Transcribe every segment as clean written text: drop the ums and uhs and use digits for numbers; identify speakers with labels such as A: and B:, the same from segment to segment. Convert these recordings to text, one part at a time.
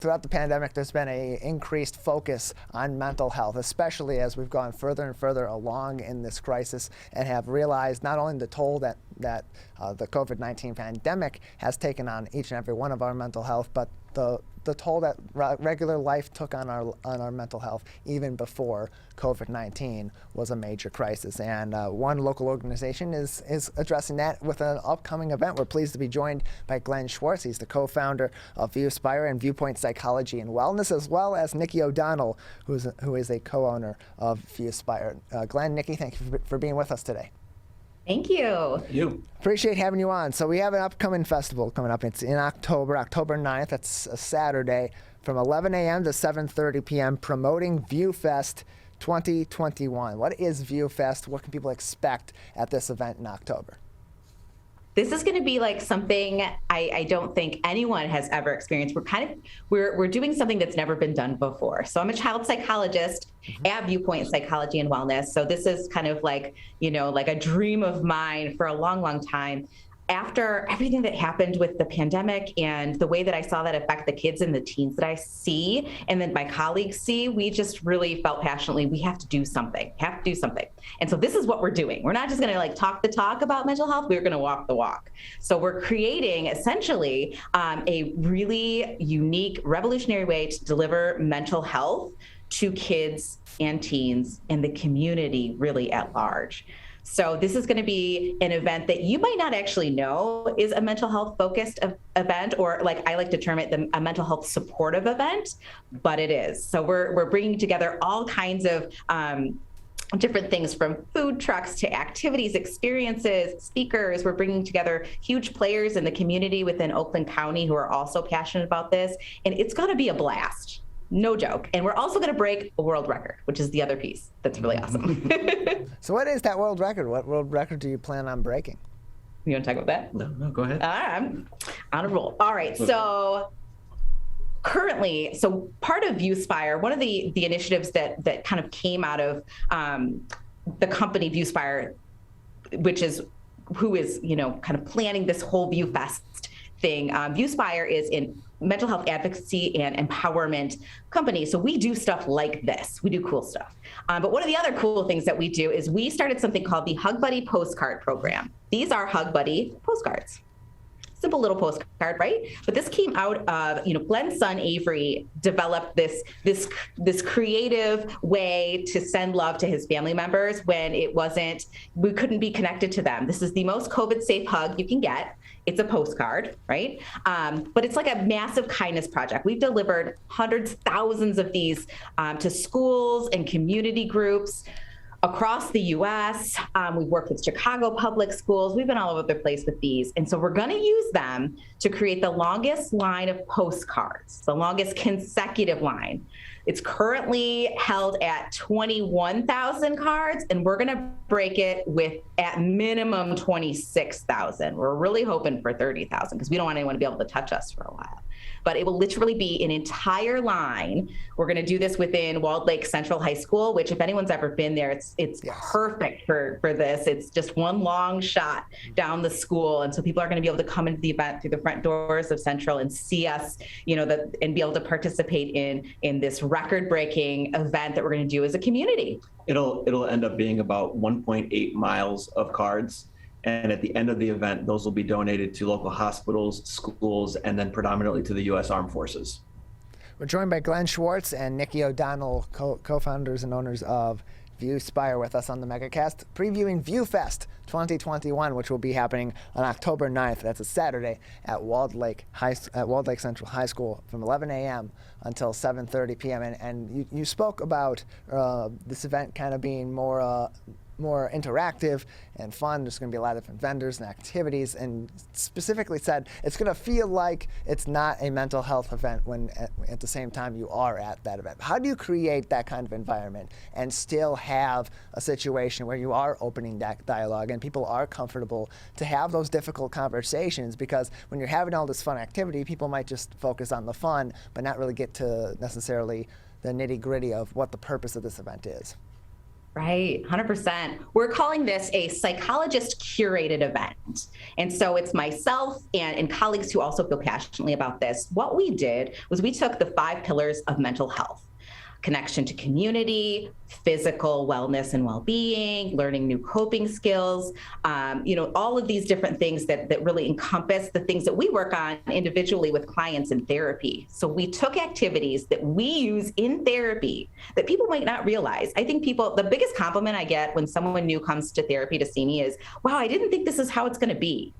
A: Throughout the pandemic, there's been an increased focus on mental health, especially as we've gone further and further along in this crisis and have realized not only the toll that the COVID-19 pandemic has taken on each and every one of our mental health, but the toll that regular life took on our mental health even before COVID-19 was a major crisis. And one local organization is addressing that with an upcoming event. We're pleased to be joined by Glen Schwartz. He's the co-founder of Viewspire and Viewpoint Psychology and Wellness, as well as Nikki ODonnell, who is a co-owner of Viewspire. Glen, Nikki, thank you for being with us today.
B: Thank you.
C: You.
A: Appreciate having you on. So we have an upcoming festival coming up. It's in October 9th. That's a Saturday from 11 a.m. to 7:30 p.m. promoting Viewfest 2021. What is Viewfest? What can people expect at this event in October?
B: This is going to be like something I don't think anyone has ever experienced. We're doing something that's never been done before. So I'm a child psychologist at Viewpoint Psychology and Wellness. So this is kind of like, like a dream of mine for a long, long time. After everything that happened with the pandemic and the way that I saw that affect the kids and the teens that I see and then my colleagues see, we just really felt passionately, we have to do something, And so this is what we're doing. We're not just gonna like talk the talk about mental health, we're gonna walk the walk. So we're creating essentially a really unique, revolutionary way to deliver mental health to kids and teens and the community really at large. So this is going to be an event that you might not actually know is a mental health focused event, or like I like to term it a mental health supportive event, but it is. So we're bringing together all kinds of different things, from food trucks to activities, experiences, speakers. We're bringing together huge players in the community within Oakland County who are also passionate about this, and it's going to be a blast. No joke. And we're also going to break a world record, which is the other piece that's really awesome.
A: So what is that world record? What world record do you plan on breaking?
B: You want to talk about that?
C: No, go ahead.
B: I'm on a roll. All right. So currently, part of Viewspire, one of the initiatives that kind of came out of the company Viewspire, which is who is, kind of planning this whole Viewfest thing. Viewspire is in mental health advocacy and empowerment company. So we do stuff like this. We do cool stuff. But one of the other cool things that we do is we started something called the Hug Buddy postcard program. These are Hug Buddy postcards. Simple little postcard, right? But this came out of, Glen's son Avery developed this creative way to send love to his family members when we couldn't be connected to them. This is the most COVID safe hug you can get. It's a postcard, right? But it's like a massive kindness project. We've delivered hundreds, thousands of these to schools and community groups across the U.S. We've worked with Chicago public schools. We've been all over the place with these. And so we're going to use them to create the longest line of postcards, the longest consecutive line. It's currently held at 21,000 cards, and we're going to break it with at minimum 26,000. We're really hoping for 30,000 because we don't want anyone to be able to touch us for a while. But it will literally be an entire line. We're going to do this within Walled Lake Central High School, which if anyone's ever been there, it's yes. Perfect for this. It's just one long shot down the school. And so people are going to be able to come into the event through the front doors of Central and see us, and be able to participate in this record-breaking event that we're going to do as a community.
C: It'll end up being about 1.8 miles of cards. And at the end of the event, those will be donated to local hospitals, schools, and then predominantly to the U.S. Armed Forces.
A: We're joined by Glen Schwartz and Nikki ODonnell, co-founders and owners of Viewspire, with us on the MegaCast, previewing Viewfest 2021, which will be happening on October 9th. That's a Saturday at Walled Lake Central High School from 11 a.m. until 7:30 p.m. And you spoke about this event kind of being more interactive and fun. There's going to be a lot of different vendors and activities, and specifically said it's going to feel like it's not a mental health event when at the same time you are at that event. How do you create that kind of environment and still have a situation where you are opening that dialogue and people are comfortable to have those difficult conversations? Because when you're having all this fun activity, people might just focus on the fun but not really get to necessarily the nitty-gritty of what the purpose of this event is.
B: Right, 100%. We're calling this a psychologist curated event. And so it's myself and colleagues who also feel passionately about this. What we did was we took the 5 pillars of mental health: connection to community, physical wellness and well-being, learning new coping skills, all of these different things that really encompass the things that we work on individually with clients in therapy. So we took activities that we use in therapy that people might not realize. I think the biggest compliment I get when someone new comes to therapy to see me is, wow, I didn't think this is how it's going to be.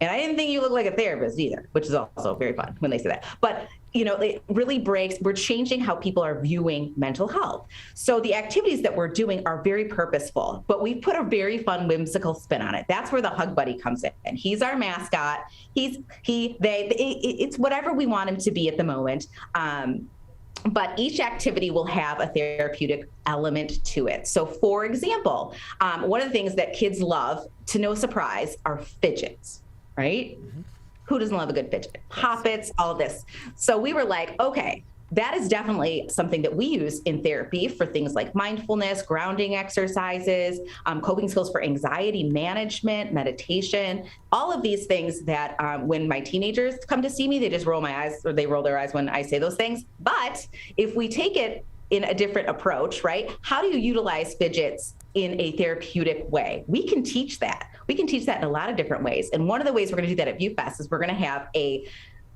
B: And I didn't think you look like a therapist either, which is also very fun when they say that. But it really we're changing how people are viewing mental health. So the activities that we're doing are very purposeful, but we put a very fun, whimsical spin on it. That's where the Hug Buddy comes in. And he's our mascot. It's whatever we want him to be at the moment. But each activity will have a therapeutic element to it. So for example, one of the things that kids love, to no surprise, are fidgets, right? Mm-hmm. Who doesn't love a good fidget? Poppets, all of this. So we were like, okay, that is definitely something that we use in therapy for things like mindfulness, grounding exercises, coping skills for anxiety management, meditation, all of these things that when my teenagers come to see me, they just roll my eyes, or they roll their eyes when I say those things. But if we take it in a different approach, right? How do you utilize fidgets in a therapeutic way? We can teach that. We can teach that in a lot of different ways. And one of the ways we're going to do that at Viewfest is we're going to have a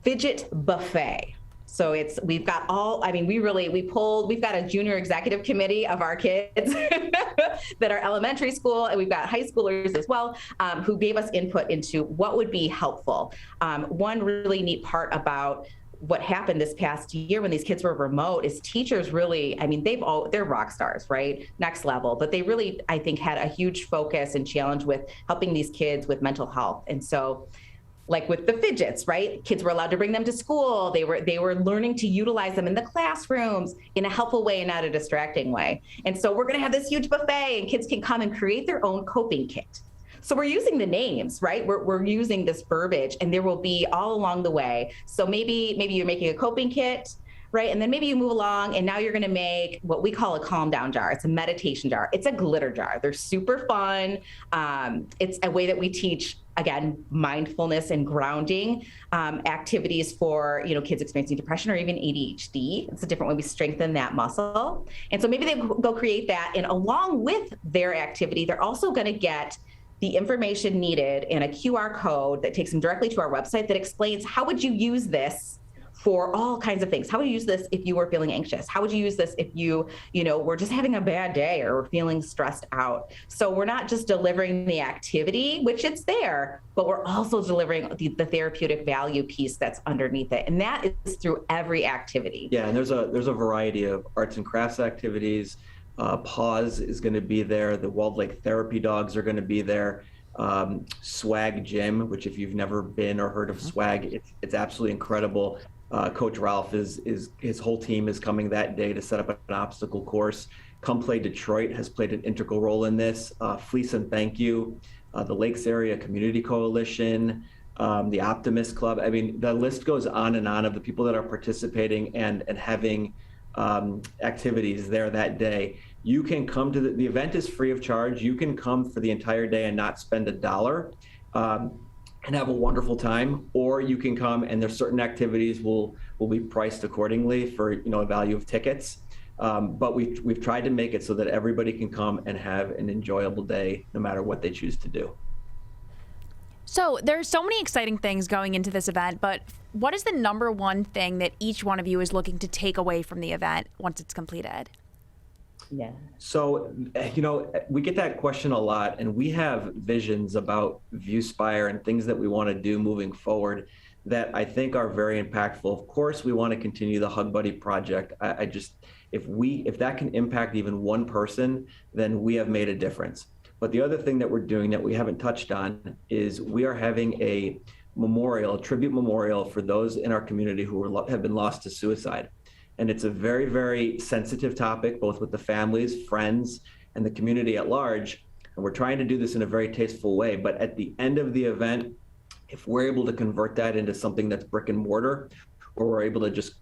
B: fidget buffet. So we've got a junior executive committee of our kids that are elementary school, and we've got high schoolers as well, who gave us input into what would be helpful. One really neat part about what happened this past year when these kids were remote is teachers really, they're rock stars, right? Next level, but they really, I think, had a huge focus and challenge with helping these kids with mental health. And so, like with the fidgets, right? Kids were allowed to bring them to school. They were learning to utilize them in the classrooms in a helpful way and not a distracting way. And so we're going to have this huge buffet, and kids can come and create their own coping kit. So we're using the names, right? We're using this verbiage, and there will be all along the way. So maybe you're making a coping kit, right? And then maybe you move along, and now you're going to make what we call a calm down jar. It's a meditation jar. It's a glitter jar. They're super fun. It's a way that we teach, again, mindfulness and grounding activities for kids experiencing depression or even ADHD. It's a different way we strengthen that muscle. And so maybe they go create that, and along with their activity, they're also going to get the information needed in a QR code that takes them directly to our website that explains how would you use this for all kinds of things. How would you use this if you were feeling anxious? How would you use this if you were just having a bad day or were feeling stressed out? So we're not just delivering the activity, which it's there, but we're also delivering the therapeutic value piece that's underneath it. And that is through every activity.
C: Yeah, and there's a variety of arts and crafts activities. Pause is going to be there. The Walled Lake Therapy Dogs are going to be there. Swag Gym, which if you've never been or heard of Swag, it's absolutely incredible. Coach Ralph his whole team is coming that day to set up an obstacle course. Come Play Detroit has played an integral role in this. Fleece and Thank You, the Lakes Area Community Coalition, the Optimist Club. I mean, the list goes on and on of the people that are participating and having activities there that day. You can come to the event is free of charge. You can come for the entire day and not spend $1 and have a wonderful time, or you can come and there's certain activities will be priced accordingly for a value of tickets. But we've tried to make it so that everybody can come and have an enjoyable day no matter what they choose to do.
D: So there's so many exciting things going into this event, but what is the number one thing that each one of you is looking to take away from the event once it's completed?
B: Yeah.
C: So, we get that question a lot, and we have visions about Viewspire and things that we want to do moving forward that I think are very impactful. Of course, we want to continue the Hug Buddy project. If that can impact even one person, then we have made a difference. But the other thing that we're doing that we haven't touched on is we are having a tribute memorial for those in our community who have been lost to suicide. And it's a very, very sensitive topic, both with the families, friends, and the community at large. And we're trying to do this in a very tasteful way. But at the end of the event, if we're able to convert that into something that's brick and mortar, or we're able to just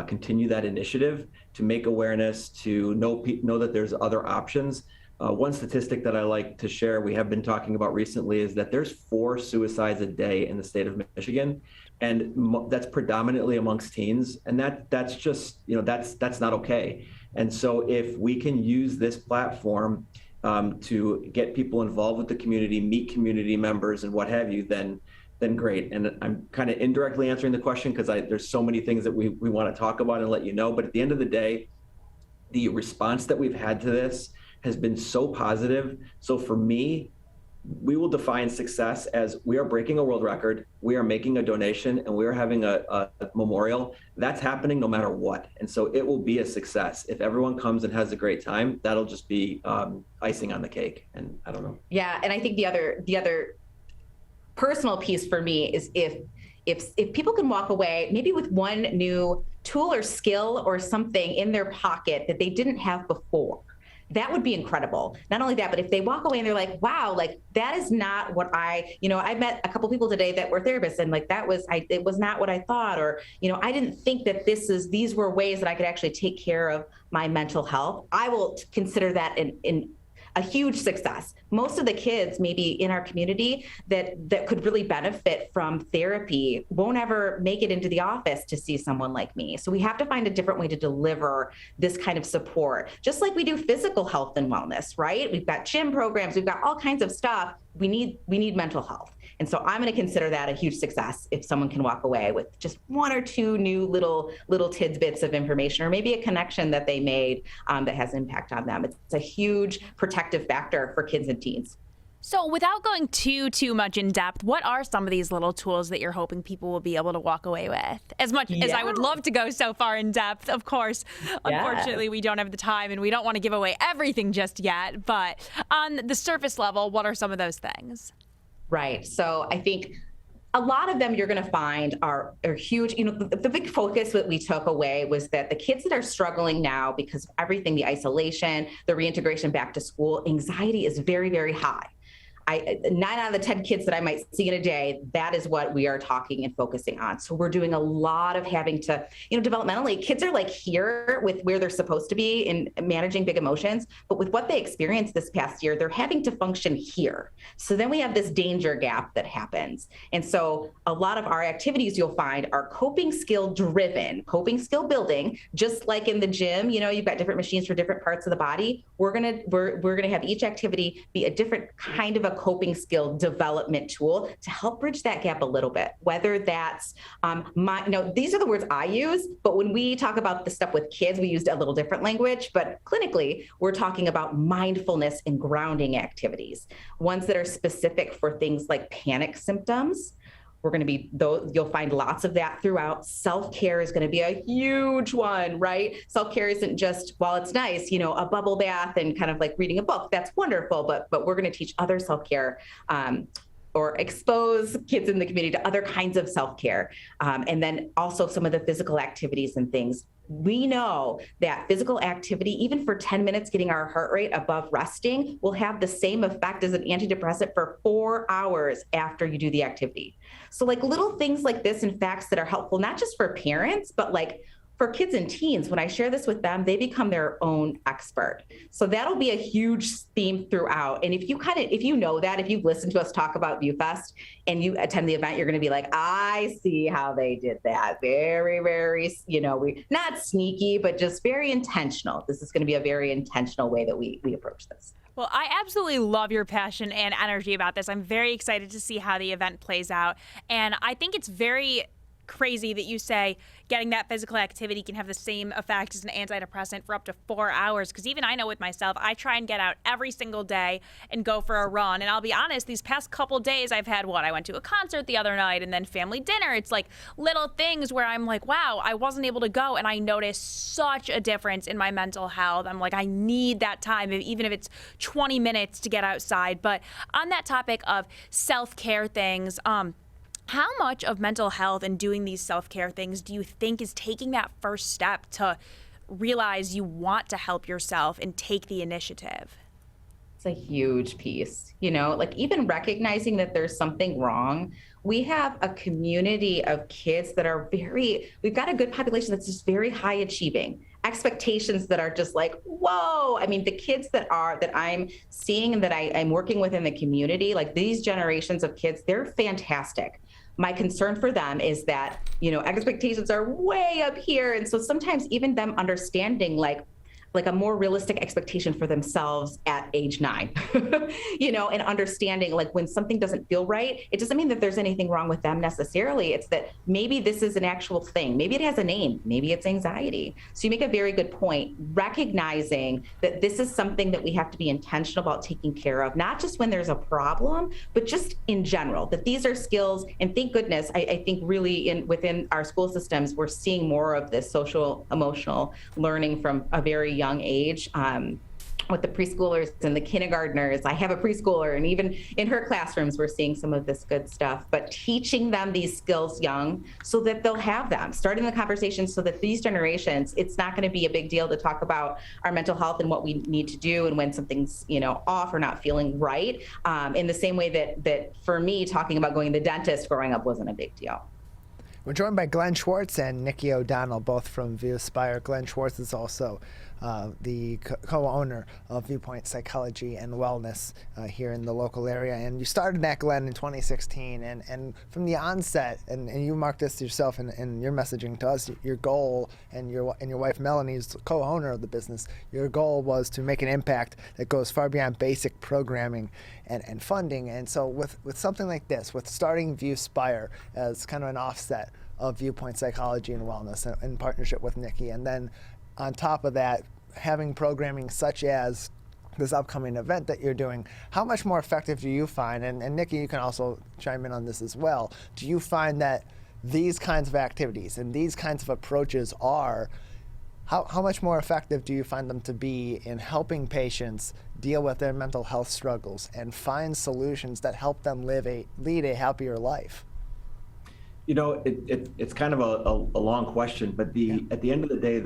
C: continue that initiative to make awareness, to know that there's other options, One statistic that I like to share, we have been talking about recently, is that there's 4 suicides a day in the state of Michigan, and that's predominantly amongst teens, and that's just, that's not okay. And so if we can use this platform to get people involved with the community, meet community members and what have you, then great. And I'm kind of indirectly answering the question because there's so many things that we want to talk about and let you know. But at the end of the day, the response that we've had to this has been so positive. So for me, we will define success as we are breaking a world record, we are making a donation, and we are having a memorial. That's happening no matter what. And so it will be a success. If everyone comes and has a great time, that'll just be icing on the cake. And I don't know.
B: Yeah, and I think the other personal piece for me is if people can walk away maybe with one new tool or skill or something in their pocket that they didn't have before, that would be incredible. Not only that, but if they walk away and they're like, wow, like that is not what I met a couple people today that were therapists, and like it was not what I thought, or, I didn't think that these were ways that I could actually take care of my mental health. I will consider that in a huge success. Most of the kids maybe in our community that could really benefit from therapy won't ever make it into the office to see someone like me. So we have to find a different way to deliver this kind of support, just like we do physical health and wellness, right? We've got gym programs, we've got all kinds of stuff. We need mental health. And so I'm going to consider that a huge success if someone can walk away with just 1 or 2 new little tidbits of information, or maybe a connection that they made that has impact on them. It's a huge protective factor for kids and teens.
D: So without going too much in depth, what are some of these little tools that you're hoping people will be able to walk away with? As much as I would love to go so far in depth, of course, unfortunately, we don't have the time and we don't want to give away everything just yet. But on the surface level, what are some of those things?
B: Right. So I think a lot of them you're going to find are huge. The big focus that we took away was that the kids that are struggling now because of everything, the isolation, the reintegration back to school, anxiety is very, very high. 9 out of the 10 kids that I might see in a day, that is what we are talking and focusing on. So we're doing a lot of having to, developmentally, kids are like here with where they're supposed to be in managing big emotions, but with what they experienced this past year, they're having to function here. So then we have this danger gap that happens. And so a lot of our activities you'll find are coping skill driven, coping skill building, just like in the gym, you've got different machines for different parts of the body. We're going to have each activity be a different kind of a coping skill development tool to help bridge that gap a little bit, whether that's these are the words I use, but when we talk about the stuff with kids, we used a little different language, but clinically, we're talking about mindfulness and grounding activities, ones that are specific for things like panic symptoms. We're going to be, you'll find lots of that throughout. Self-care is going to be a huge one, right? Self-care isn't just, while it's nice, a bubble bath and kind of like reading a book. That's wonderful, but we're going to teach other self-care or expose kids in the community to other kinds of self-care. And then also some of the physical activities and things. We know that physical activity, even for 10 minutes, getting our heart rate above resting, will have the same effect as an antidepressant for 4 hours after you do the activity. So like little things like this and facts that are helpful, not just for parents, but like for kids and teens, when I share this with them, they become their own expert. So that'll be a huge theme throughout. And if you know that, if you've listened to us talk about Viewfest and you attend the event, you're going to be like, I see how they did that. Very, very, not sneaky, but just very intentional. This is going to be a very intentional way that we approach this.
D: Well, I absolutely love your passion and energy about this. I'm very excited to see how the event plays out. And I think it's very crazy that you say getting that physical activity can have the same effect as an antidepressant for up to 4 hours. Because even I know with myself, I try and get out every single day and go for a run. And I'll be honest, these past couple days I've had I went to a concert the other night and then family dinner. It's like little things where I'm like, wow, I wasn't able to go. And I noticed such a difference in my mental health. I'm like, I need that time, even if it's 20 minutes to get outside. But on that topic of self-care things, how much of mental health and doing these self-care things do you think is taking that first step to realize you want to help yourself and take the initiative?
B: It's a huge piece, like even recognizing that there's something wrong. We have a community of kids that are we've got a good population that's just very high achieving. expectations that are just like, whoa. I mean, the kids that I'm seeing and that I'm working with in the community, like these generations of kids, they're fantastic. My concern for them is that, expectations are way up here. And so sometimes even them understanding like a more realistic expectation for themselves at age 9, and understanding like when something doesn't feel right, it doesn't mean that there's anything wrong with them necessarily. It's that maybe this is an actual thing. Maybe it has a name. Maybe it's anxiety. So you make a very good point, recognizing that this is something that we have to be intentional about taking care of, not just when there's a problem, but just in general, that these are skills. And thank goodness, I think really within our school systems, we're seeing more of this social emotional learning from a very young age, with the preschoolers and the kindergartners. I have a preschooler, and even in her classrooms, we're seeing some of this good stuff, but teaching them these skills young so that they'll have them, starting the conversation so that these generations, it's not going to be a big deal to talk about our mental health and what we need to do and when something's, off or not feeling right. In the same way that for me, talking about going to the dentist growing up wasn't a big deal.
A: We're joined by Glen Schwartz and Nikki O'Donnell, both from Viewspire. Glen Schwartz is also the co-owner of Viewpoint Psychology and Wellness here in the local area. And you started at Glen in 2016. And from the onset, and you marked this yourself in your messaging to us, your goal, and your wife Melanie's co-owner of the business, your goal was to make an impact that goes far beyond basic programming and funding. And so with something like this, with starting Viewspire as kind of an offset of Viewpoint Psychology and Wellness in partnership with Nikki, and then on top of that, having programming such as this upcoming event that you're doing, how much more effective do you find, and Nikki, you can also chime in on this as well, do you find that these kinds of activities and these kinds of approaches are, how much more effective do you find them to be in helping patients deal with their mental health struggles and find solutions that help them lead a happier life?
C: It's kind of a long question, but at the end of the day,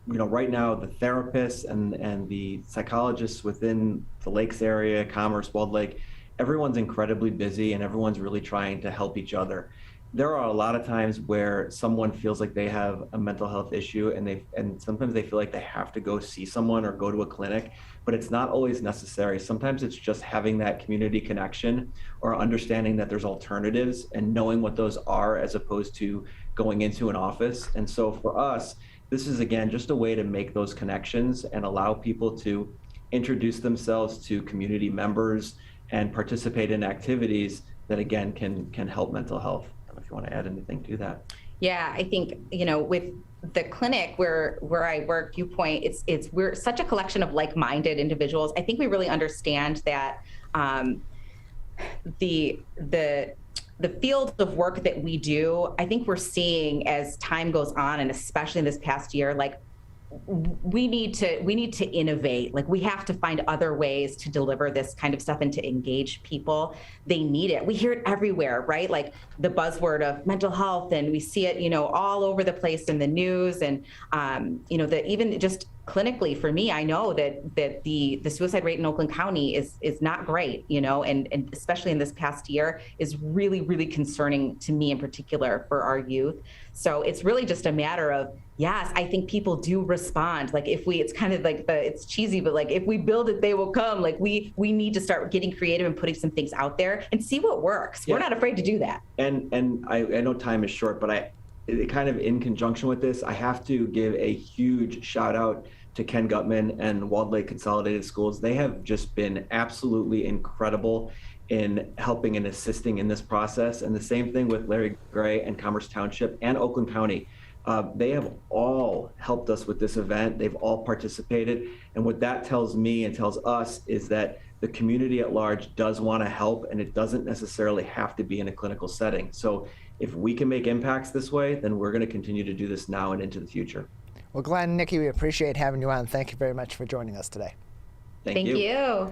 C: right now the therapists and the psychologists within the Lakes area, Commerce, Walled Lake, everyone's incredibly busy and everyone's really trying to help each other. There are a lot of times where someone feels like they have a mental health issue and sometimes they feel like they have to go see someone or go to a clinic, but it's not always necessary. Sometimes it's just having that community connection or understanding that there's alternatives and knowing what those are as opposed to going into an office. And so for us, this is again just a way to make those connections and allow people to introduce themselves to community members and participate in activities that again can help mental health. If you want to add anything to that.
B: Yeah, I think, with the clinic where I work, Viewpoint, we're such a collection of like-minded individuals. I think we really understand that the field of work that we do, I think we're seeing as time goes on, and especially in this past year, like we need to innovate. Like we have to find other ways to deliver this kind of stuff and to engage people. They need it. We hear it everywhere, right? Like the buzzword of mental health, and we see it, all over the place in the news, and that even just clinically for me, I know that the suicide rate in Oakland County is not great, and especially in this past year is really, really concerning to me in particular for our youth. So it's really just a matter of, yes, I think people do respond. Like it's kind of like it's cheesy, but like if we build it, they will come. Like we need to start getting creative and putting some things out there and see what works. Yeah. We're not afraid to do that.
C: And I know time is short, but kind of in conjunction with this, I have to give a huge shout out to Ken Gutman and Walled Lake Consolidated Schools. They have just been absolutely incredible in helping and assisting in this process. And the same thing with Larry Gray and Commerce Township and Oakland County. They have all helped us with this event. They've all participated. And what that tells me and tells us is that the community at large does want to help, and it doesn't necessarily have to be in a clinical setting. So if we can make impacts this way, then we're going to continue to do this now and into the future.
A: Well, Glen and Nikki, we appreciate having you on. Thank you very much for joining us today.
B: Thank you.